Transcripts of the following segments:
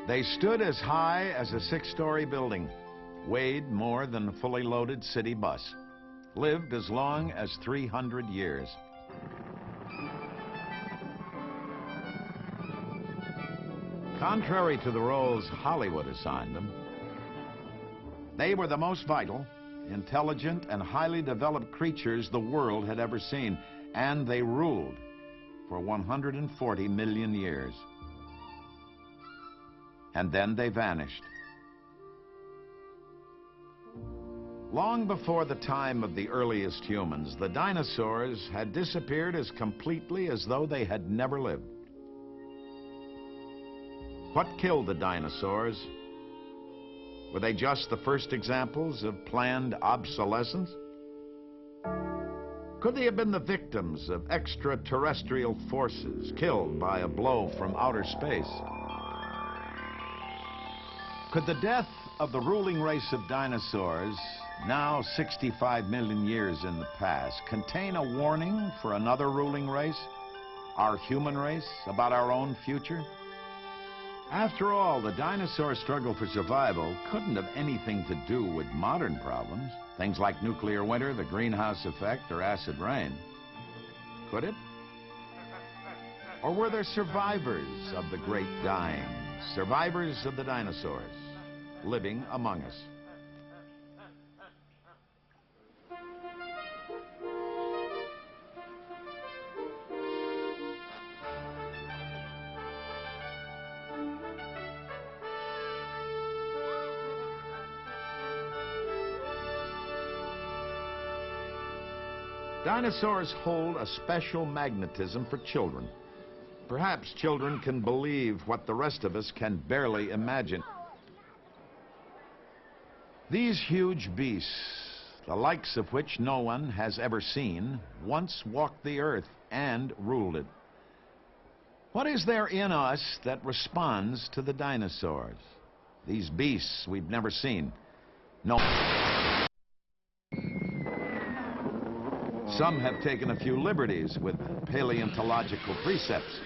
They stood as high as a six-story building, weighed more than a fully loaded city bus, lived as long as 300 years. Contrary to the roles Hollywood assigned them, they were the most vital, intelligent, and highly developed creatures the world had ever seen, and they ruled for 140 million years. And then they vanished. Long before the time of the earliest humans, the dinosaurs had disappeared as completely as though they had never lived. What killed the dinosaurs? Were they just the first examples of planned obsolescence? Could they have been the victims of extraterrestrial forces killed by a blow from outer space? Could the death of the ruling race of dinosaurs, now 65 million years in the past, contain a warning for another ruling race, our human race, about our own future? After all, the dinosaur struggle for survival couldn't have anything to do with modern problems, things like nuclear winter, the greenhouse effect, or acid rain. Could it? Or were there survivors of the great dying, survivors of the dinosaurs, living among us? Dinosaurs hold a special magnetism for children. Perhaps children can believe what the rest of us can barely imagine. These huge beasts, the likes of which no one has ever seen, once walked the earth and ruled it. What is there in us that responds to the dinosaurs? These beasts we've never seen. No. Some have taken a few liberties with paleontological precepts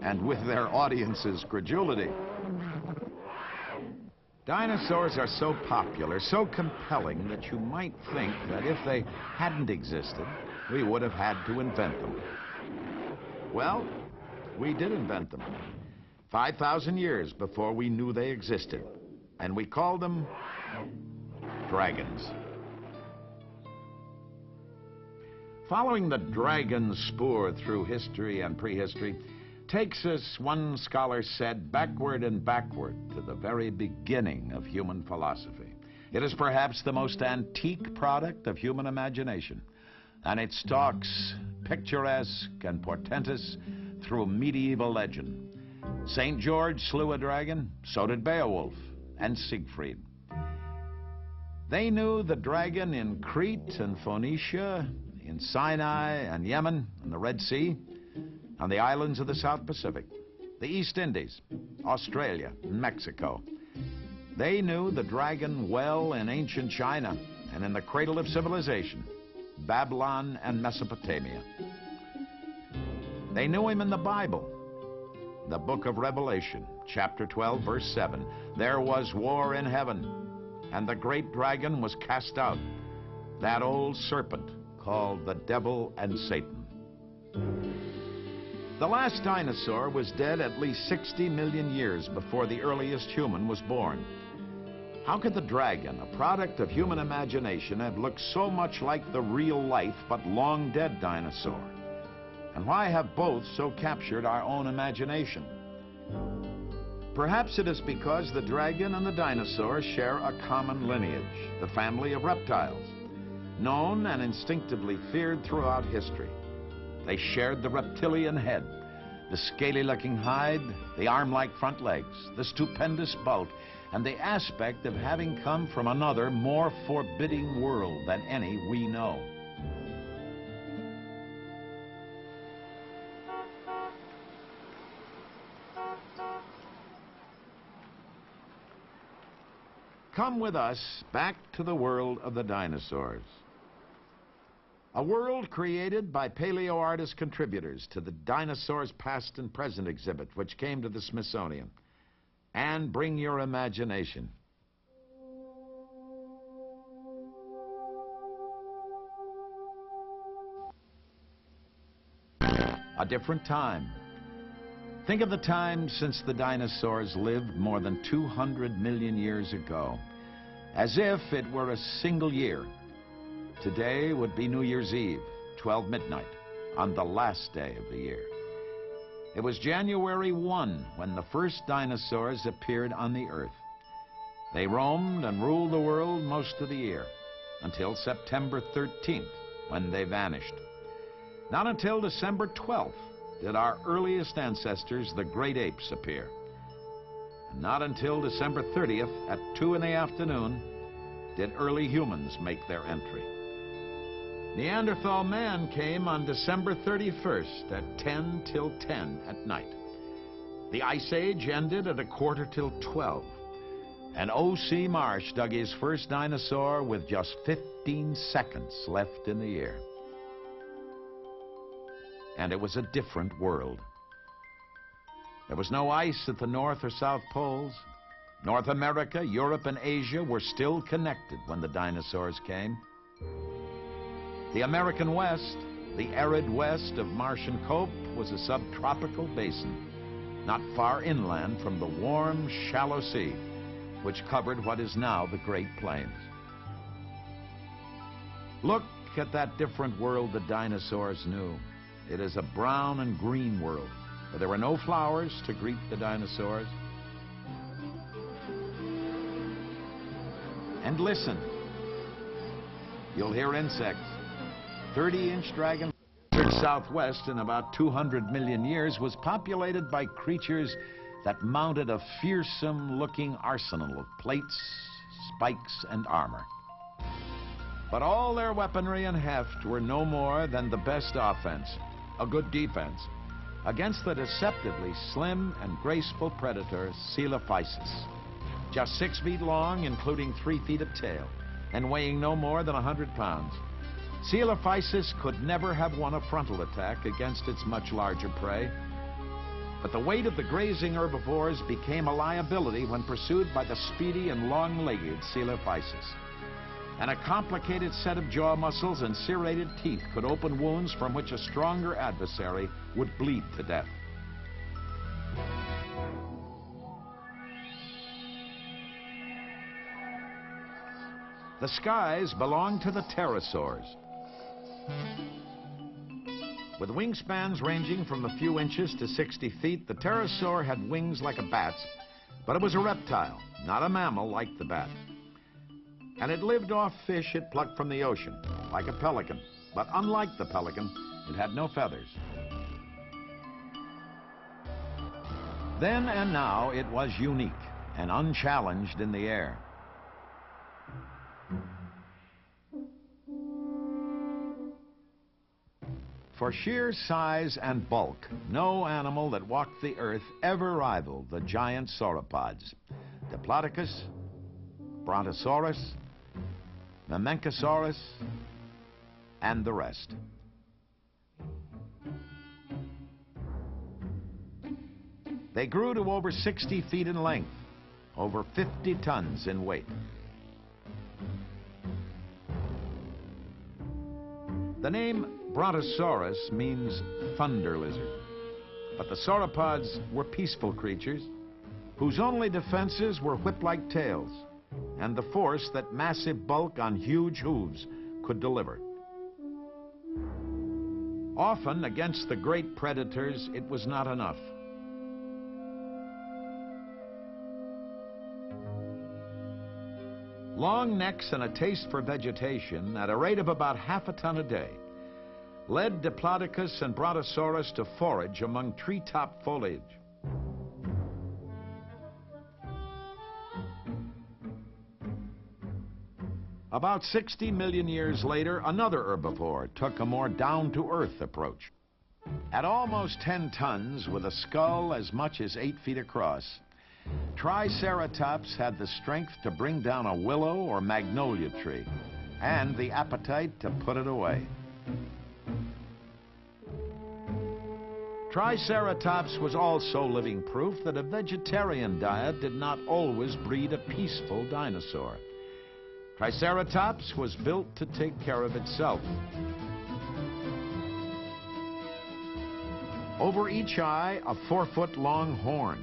and with their audience's credulity. Dinosaurs are so popular, so compelling, that you might think that if they hadn't existed, we would have had to invent them. Well, we did invent them 5,000 years before we knew they existed, and we called them dragons. Following the dragon spoor through history and prehistory takes us, one scholar said, backward and backward to the very beginning of human philosophy. It is perhaps the most antique product of human imagination, and it stalks picturesque and portentous through medieval legend. St. George slew a dragon, so did Beowulf and Siegfried. They knew the dragon in Crete and Phoenicia, in Sinai and Yemen and the Red Sea, on the islands of the South Pacific, the East Indies, Australia, and Mexico. They knew the dragon well in ancient China and in the cradle of civilization, Babylon and Mesopotamia. They knew him in the Bible, the book of Revelation, chapter 12, verse 7. There was war in heaven, and the great dragon was cast out, that old serpent called the devil and Satan. The last dinosaur was dead at least 60 million years before the earliest human was born. How could the dragon, a product of human imagination, have looked so much like the real-life but long-dead dinosaur? And why have both so captured our own imagination? Perhaps it is because the dragon and the dinosaur share a common lineage, the family of reptiles, known and instinctively feared throughout history. They shared the reptilian head, the scaly-looking hide, the arm-like front legs, the stupendous bulk, and the aspect of having come from another, more forbidding world than any we know. Come with us back to the world of the dinosaurs. A world created by and bring your imagination. A different time. Think of the time since the dinosaurs lived more than 200 million years ago, as if it were a single year. Today would be New Year's Eve, 12 midnight, on the last day of the year. It was January 1 when the first dinosaurs appeared on the Earth. They roamed and ruled the world most of the year, until September 13th, when they vanished. Not until December 12th did our earliest ancestors, the great apes, appear. And not until December 30th at 2 in the afternoon did early humans make their entry. Neanderthal man came on December 31st at 10 till 10 at night. The Ice Age ended at 1/4 till 12. And O.C. Marsh dug his first dinosaur with just 15 seconds left in the year. And it was a different world. There was no ice at the North or South Poles. North America, Europe, and Asia were still connected when the dinosaurs came. The American West, the arid west of Martian Cope, was a subtropical basin, not far inland from the warm, shallow sea, which covered what is now the Great Plains. Look at that different world the dinosaurs knew. It is a brown and green world, where there were no flowers to greet the dinosaurs. And listen, you'll hear insects. 30-inch dragon southwest in about 200 million years was populated by creatures that mounted a fearsome-looking arsenal of plates, spikes, and armor. But all their weaponry and heft were no more than the best offense, a good defense, against the deceptively slim and graceful predator Coelophysis, just 6 feet long, including 3 feet of tail, and weighing no more than 100 pounds. Coelophysis could never have won a frontal attack against its much larger prey. But the weight of the grazing herbivores became a liability when pursued by the speedy and long-legged Coelophysis. And a complicated set of jaw muscles and serrated teeth could open wounds from which a stronger adversary would bleed to death. The skies belonged to the pterosaurs. With wingspans ranging from a few inches to 60 feet, the pterosaur had wings like a bat's, but it was a reptile, not a mammal like the bat. And it lived off fish it plucked from the ocean, like a pelican. But unlike the pelican, it had no feathers. Then and now, it was unique and unchallenged in the air. For sheer size and bulk, no animal that walked the earth ever rivaled the giant sauropods. Diplodocus, Brontosaurus, Mamenchosaurus, and the rest. They grew to over 60 feet in length, over 50 tons in weight. The name Brontosaurus means thunder lizard, but the sauropods were peaceful creatures whose only defenses were whip-like tails and the force that massive bulk on huge hooves could deliver. Often, against the great predators, it was not enough. Long necks and a taste for vegetation, at a rate of about half a ton a day, led Diplodocus and Brontosaurus to forage among treetop foliage. About 60 million years later, another herbivore took a more down-to-earth approach. At almost 10 tons, with a skull as much as 8 feet across, Triceratops had the strength to bring down a willow or magnolia tree, and the appetite to put it away. Triceratops was also living proof that a vegetarian diet did not always breed a peaceful dinosaur. Triceratops was built to take care of itself. Over each eye, a 4-foot-long horn.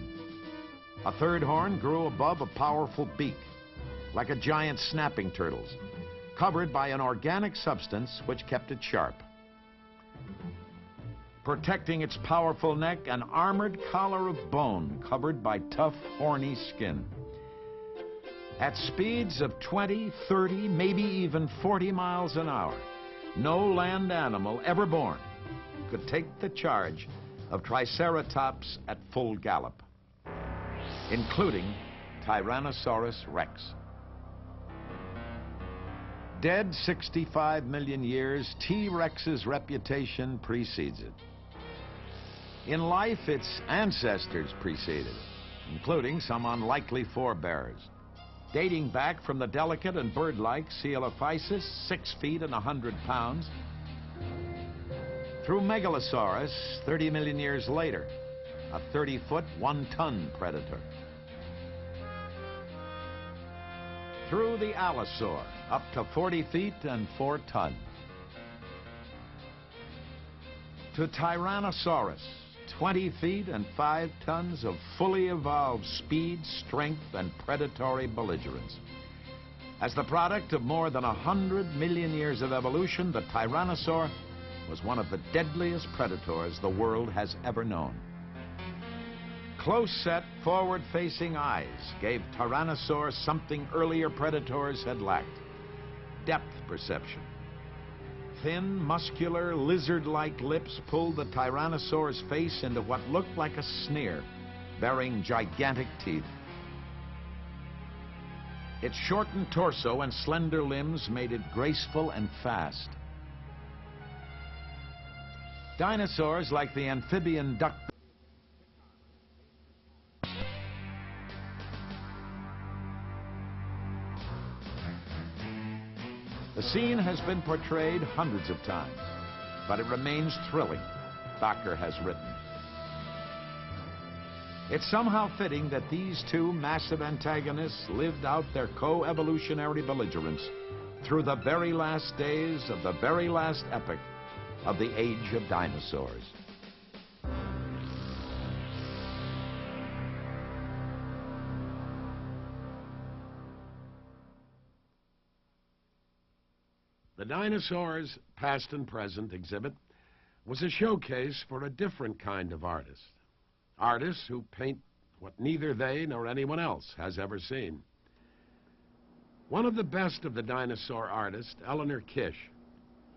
A third horn grew above a powerful beak, like a giant snapping turtle's, covered by an organic substance which kept it sharp. Protecting its powerful neck, an armored collar of bone covered by tough, horny skin. At speeds of 20, 30, maybe even 40 miles an hour, no land animal ever born could take the charge of Triceratops at full gallop, including Tyrannosaurus rex. Dead 65 million years, T-Rex's reputation precedes it. In life, its ancestors preceded it, including some unlikely forebears, dating back from the delicate and bird-like Coelophysis, 6 feet and 100 pounds, through Megalosaurus, 30 million years later, a 30-foot, 1-ton predator. Through the Allosaur, up to 40 feet and 4 tons. To Tyrannosaurus, 20 feet and 5 tons of fully evolved speed, strength, and predatory belligerence. As the product of more than 100 million years of evolution, the Tyrannosaur was one of the deadliest predators the world has ever known. Close-set, forward-facing eyes gave Tyrannosaur something earlier predators had lacked: depth perception. Thin, muscular, lizard-like lips pulled the Tyrannosaur's face into what looked like a sneer, bearing gigantic teeth. Its shortened torso and slender limbs made it graceful and fast. Dinosaurs like the amphibian duck The scene has been portrayed hundreds of times, but it remains thrilling, Thacker has written. It's somehow fitting that these two massive antagonists lived out their co-evolutionary belligerence through the very last days of the very last epoch of the age of dinosaurs. The Dinosaurs Past and Present exhibit was a showcase for a different kind of artist. Artists who paint what neither they nor anyone else has ever seen. One of the best of the dinosaur artists, Eleanor Kish,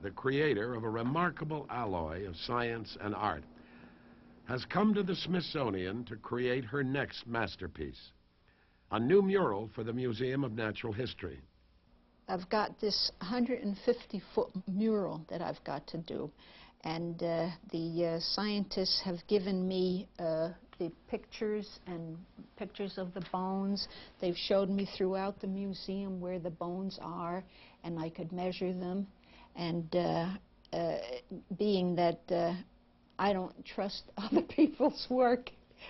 the creator of a remarkable alloy of science and art, has come to the Smithsonian to create her next masterpiece, a new mural for the Museum of Natural History. I've got this 150-foot mural that I've got to do, and the scientists have given me the pictures of the bones. They've showed me throughout the museum where the bones are, and I could measure them. And being that I don't trust other people's work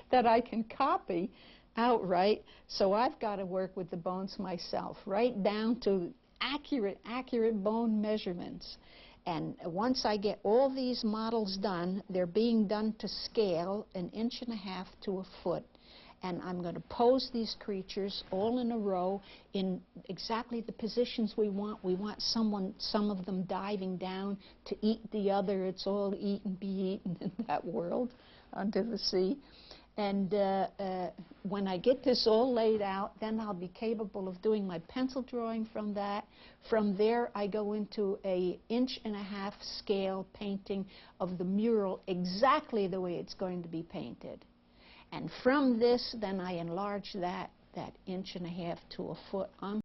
that I can copy outright, so I've got to work with the bones myself, right down to accurate bone measurements. And once I get all these models done, they're being done to scale 1.5 inches to a foot. And I'm going to pose these creatures all in a row in exactly the positions we want. We want some of them diving down to eat the other. It's all eat and be eaten in that world under the sea. And when I get this all laid out, then I'll be capable of doing my pencil drawing from that. From there, I go into a 1.5 inch scale painting of the mural exactly the way it's going to be painted. And from this, then I enlarge that 1.5 inches to a foot on